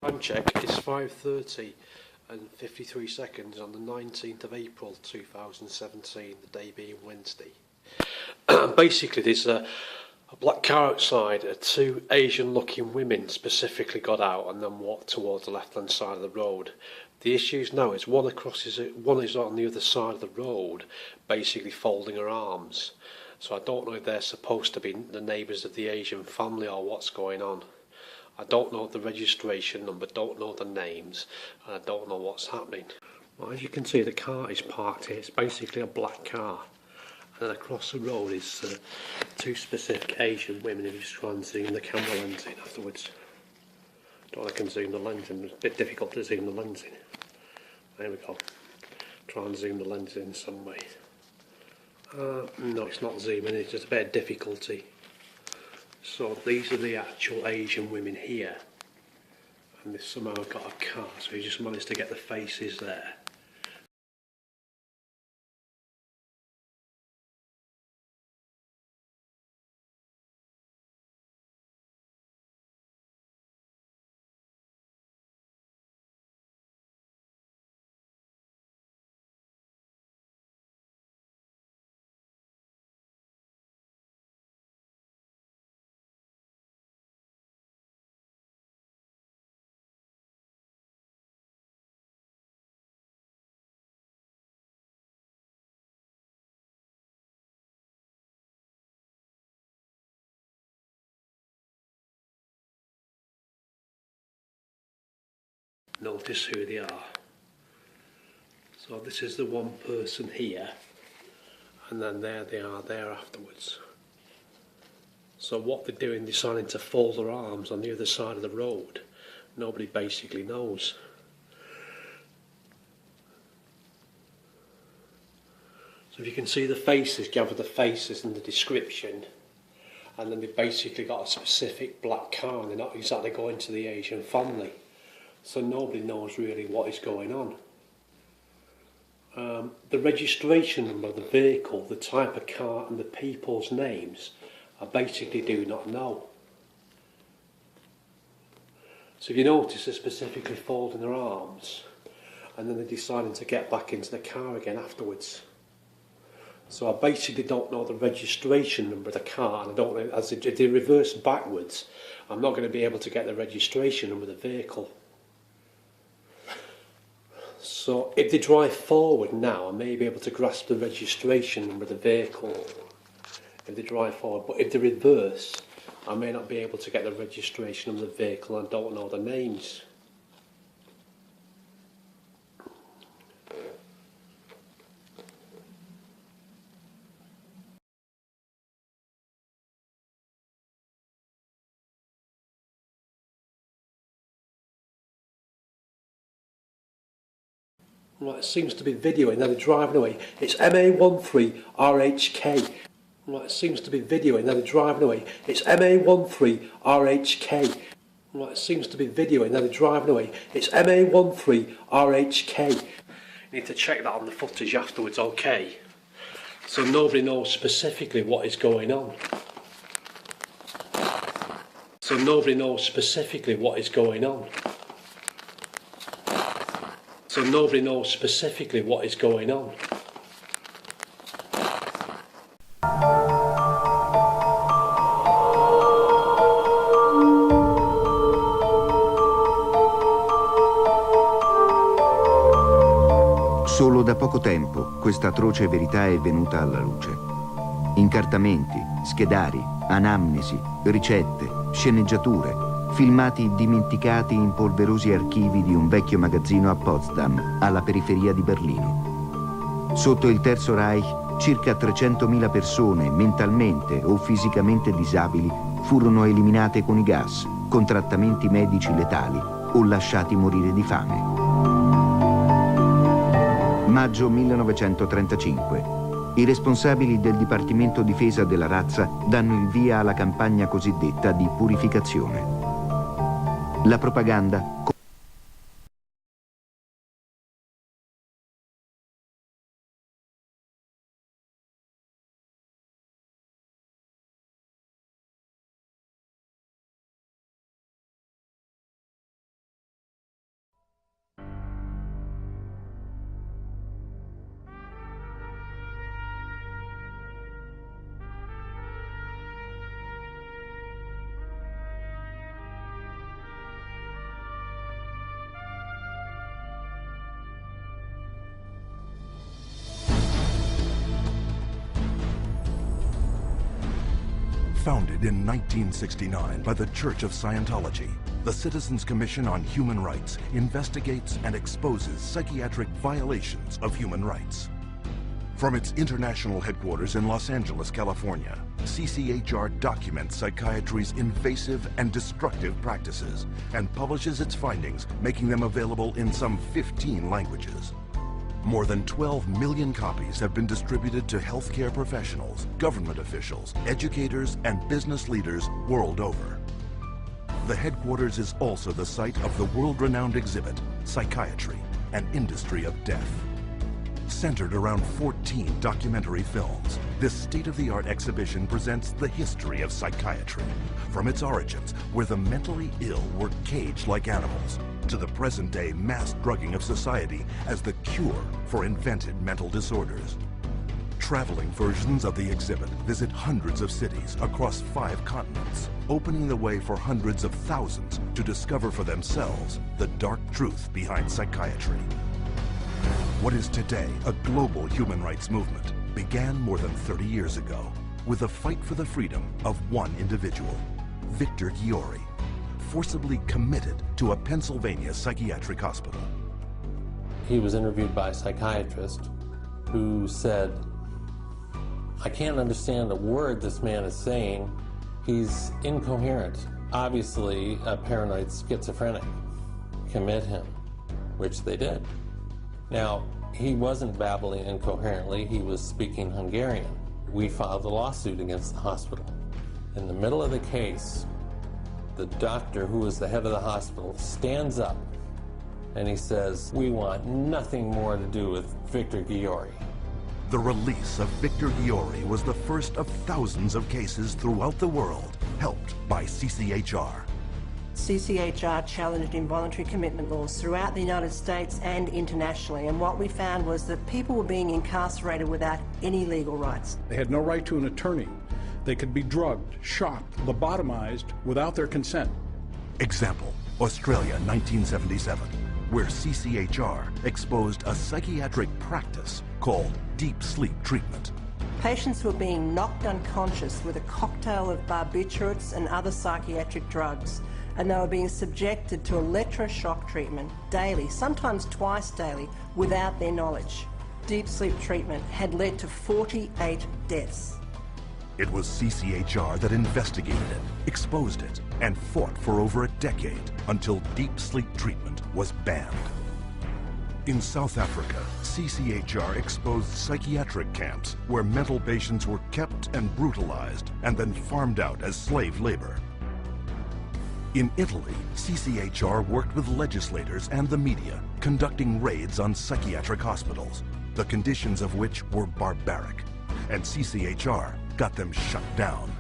Time check is 5:30 and 53 seconds on the 19th of April 2017, the day being Wednesday. Basically, there's a black car outside. Two Asian looking women specifically got out and then walked towards the left hand side of the road. The issues now is one is on the other side of the road, basically folding her arms. So I don't know if they're supposed to be the neighbours of the Asian family or what's going on. I don't know the registration number, don't know the names, and I don't know what's happening. Well, as you can see, the car is parked here. It's basically a black car. And then across the road is two specific Asian women who just try and zoom the camera lens in afterwards. Don't know if I can zoom the lens in. It's a bit difficult to zoom the lens in. There we go. Try and zoom the lens in some way. No, it's not zooming, it's just a bit of difficulty. So these are the actual Asian women here, and they've somehow got a car, so he just managed to get the faces there. Notice who they are. So this is the one person here, and then there they are there afterwards. So what they're doing, deciding to fold their arms on the other side of the road, nobody basically knows. So if you can see the faces, gather the faces in the description, and then they've basically got a specific black car and they're not exactly going to the Asian family. So nobody knows really what is going on. The registration number of the vehicle, the type of car and the people's names, I basically do not know. So if you notice, they're specifically folding their arms and then they're deciding to get back into the car again afterwards. So I basically don't know the registration number of the car, and I don't know, as they reverse backwards, I'm not going to be able to get the registration number of the vehicle. So if they drive forward now, I may be able to grasp the registration number of the vehicle if they drive forward, but if they reverse, I may not be able to get the registration of the vehicle and don't know the names. Right, it seems to be videoing, now they're driving away. It's MA13RHK. Right, it seems to be videoing, now they're driving away. It's MA13RHK. Right, it seems to be videoing, now they're driving away. It's MA13RHK. You need to check that on the footage afterwards, okay? So nobody knows specifically what is going on. So nobody knows specifically what is going on. So nobody knows specifically what is going on. Solo da poco tempo questa atroce verità è venuta alla luce. Incartamenti, schedari, anamnesi, ricette, sceneggiature, filmati dimenticati in polverosi archivi di un vecchio magazzino a Potsdam, alla periferia di Berlino. Sotto il Terzo Reich, circa 300.000 persone mentalmente o fisicamente disabili furono eliminate con i gas, con trattamenti medici letali o lasciati morire di fame. Maggio 1935. I responsabili del Dipartimento Difesa della razza danno il via alla campagna cosiddetta di purificazione. La propaganda Founded in 1969 by the Church of Scientology, the Citizens Commission on Human Rights investigates and exposes psychiatric violations of human rights. From its international headquarters in Los Angeles, California, CCHR documents psychiatry's invasive and destructive practices and publishes its findings, making them available in some 15 languages. More than 12 million copies have been distributed to healthcare professionals, government officials, educators, and business leaders world over. The headquarters is also the site of the world-renowned exhibit, Psychiatry, an Industry of Death. Centered around 14 documentary films, this state-of-the-art exhibition presents the history of psychiatry, from its origins, where the mentally ill were caged like animals, to the present-day mass drugging of society as the cure for invented mental disorders. Traveling versions of the exhibit visit hundreds of cities across 5 continents, opening the way for hundreds of thousands to discover for themselves the dark truth behind psychiatry. What is today a global human rights movement began more than 30 years ago with a fight for the freedom of one individual, Victor Ghiori, forcibly committed to a Pennsylvania psychiatric hospital. He was interviewed by a psychiatrist who said, "I can't understand a word this man is saying. He's incoherent. Obviously a paranoid schizophrenic. Commit him," which they did. Now, he wasn't babbling incoherently, he was speaking Hungarian. We filed a lawsuit against the hospital. In the middle of the case, the doctor who was the head of the hospital stands up and he says, "We want nothing more to do with Victor Ghiori." The release of Victor Ghiori was the first of thousands of cases throughout the world, helped by CCHR. CCHR challenged involuntary commitment laws throughout the United States and internationally, and what we found was that people were being incarcerated without any legal rights. They had no right to an attorney. They could be drugged, shocked, lobotomized without their consent. Example, Australia, 1977, where CCHR exposed a psychiatric practice called deep sleep treatment. Patients were being knocked unconscious with a cocktail of barbiturates and other psychiatric drugs, and they were being subjected to electroshock treatment daily, sometimes twice daily, without their knowledge. Deep sleep treatment had led to 48 deaths. It was CCHR that investigated it, exposed it, and fought for over a decade until deep sleep treatment was banned. In South Africa, CCHR exposed psychiatric camps where mental patients were kept and brutalized and then farmed out as slave labor. In Italy, CCHR worked with legislators and the media, conducting raids on psychiatric hospitals, the conditions of which were barbaric, and CCHR got them shut down.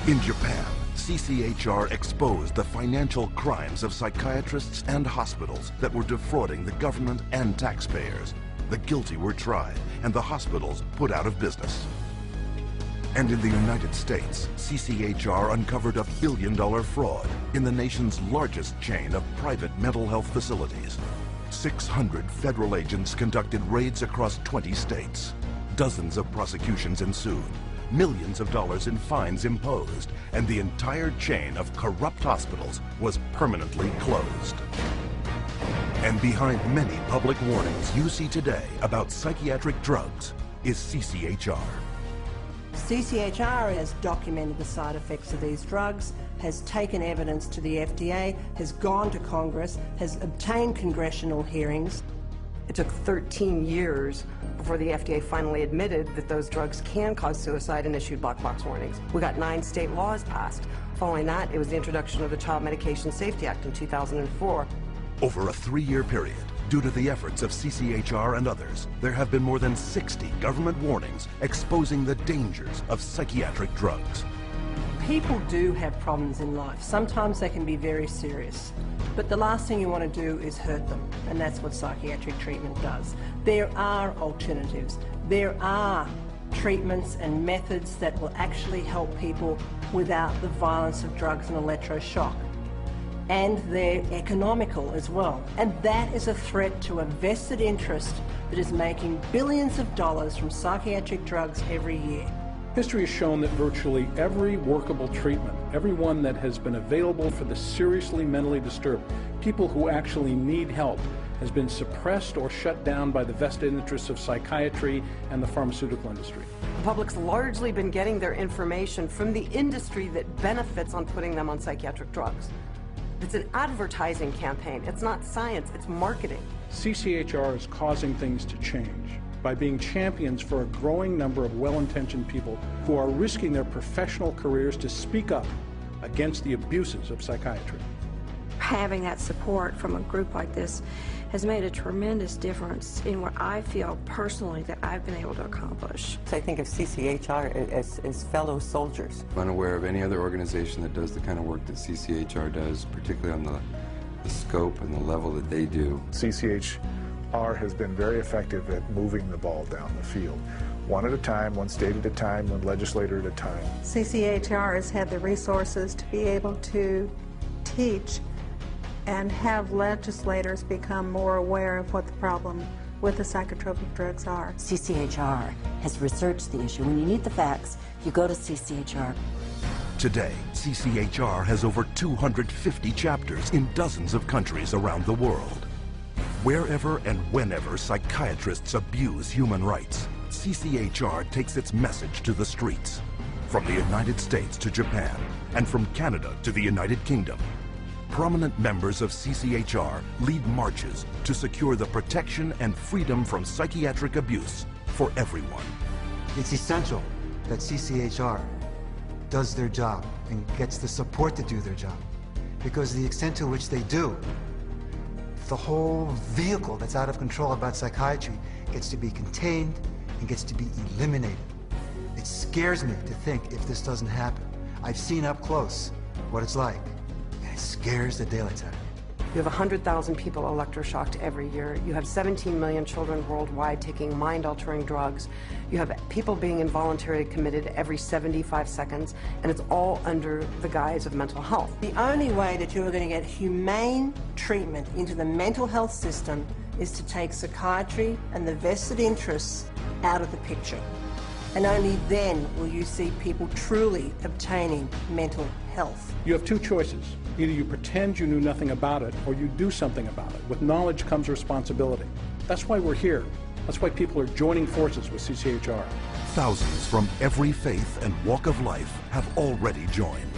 In Japan, CCHR exposed the financial crimes of psychiatrists and hospitals that were defrauding the government and taxpayers. The guilty were tried, and the hospitals put out of business. And in the United States, CCHR uncovered a billion-dollar fraud in the nation's largest chain of private mental health facilities. 600 federal agents conducted raids across 20 states. Dozens of prosecutions ensued, millions of dollars in fines imposed, and the entire chain of corrupt hospitals was permanently closed. And behind many public warnings you see today about psychiatric drugs is CCHR. CCHR has documented the side effects of these drugs, has taken evidence to the FDA, has gone to Congress, has obtained congressional hearings. It took 13 years before the FDA finally admitted that those drugs can cause suicide and issued black box warnings. We got 9 state laws passed. Following that, it was the introduction of the Child Medication Safety Act in 2004. Over a 3-year period, due to the efforts of CCHR and others, there have been more than 60 government warnings exposing the dangers of psychiatric drugs. People do have problems in life. Sometimes they can be very serious. But the last thing you want to do is hurt them, and that's what psychiatric treatment does. There are alternatives. There are treatments and methods that will actually help people without the violence of drugs and electroshock. And they're economical as well. And that is a threat to a vested interest that is making billions of dollars from psychiatric drugs every year. History has shown that virtually every workable treatment, every one that has been available for the seriously mentally disturbed, people who actually need help, has been suppressed or shut down by the vested interests of psychiatry and the pharmaceutical industry. The public's largely been getting their information from the industry that benefits on putting them on psychiatric drugs. It's an advertising campaign. It's not science, it's marketing. CCHR is causing things to change by being champions for a growing number of well-intentioned people who are risking their professional careers to speak up against the abuses of psychiatry. Having that support from a group like this has made a tremendous difference in what I feel personally that I've been able to accomplish. I think of CCHR as fellow soldiers. I'm unaware of any other organization that does the kind of work that CCHR does, particularly on the scope and the level that they do. CCHR has been very effective at moving the ball down the field. One at a time, one state at a time, one legislator at a time. CCHR has had the resources to be able to teach and have legislators become more aware of what the problem with the psychotropic drugs are. CCHR has researched the issue. When you need the facts, you go to CCHR. Today, CCHR has over 250 chapters in dozens of countries around the world. Wherever and whenever psychiatrists abuse human rights, CCHR takes its message to the streets. From the United States to Japan, and from Canada to the United Kingdom, prominent members of CCHR lead marches to secure the protection and freedom from psychiatric abuse for everyone. It's essential that CCHR does their job and gets the support to do their job, because the extent to which they do, the whole vehicle that's out of control about psychiatry gets to be contained and gets to be eliminated. It scares me to think if this doesn't happen. I've seen up close what it's like. It scares the daylights out of me. You have 100,000 people electroshocked every year. You have 17 million children worldwide taking mind-altering drugs. You have people being involuntarily committed every 75 seconds, and it's all under the guise of mental health. The only way that you're going to get humane treatment into the mental health system is to take psychiatry and the vested interests out of the picture. And only then will you see people truly obtaining mental health. You have two choices. Either you pretend you knew nothing about it, or you do something about it. With knowledge comes responsibility. That's why we're here. That's why people are joining forces with CCHR. Thousands from every faith and walk of life have already joined.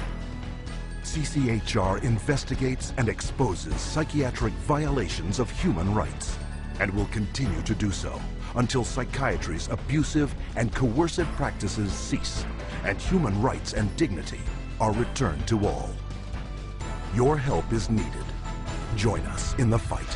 CCHR investigates and exposes psychiatric violations of human rights, and will continue to do so until psychiatry's abusive and coercive practices cease and human rights and dignity are returned to all. Your help is needed. Join us in the fight.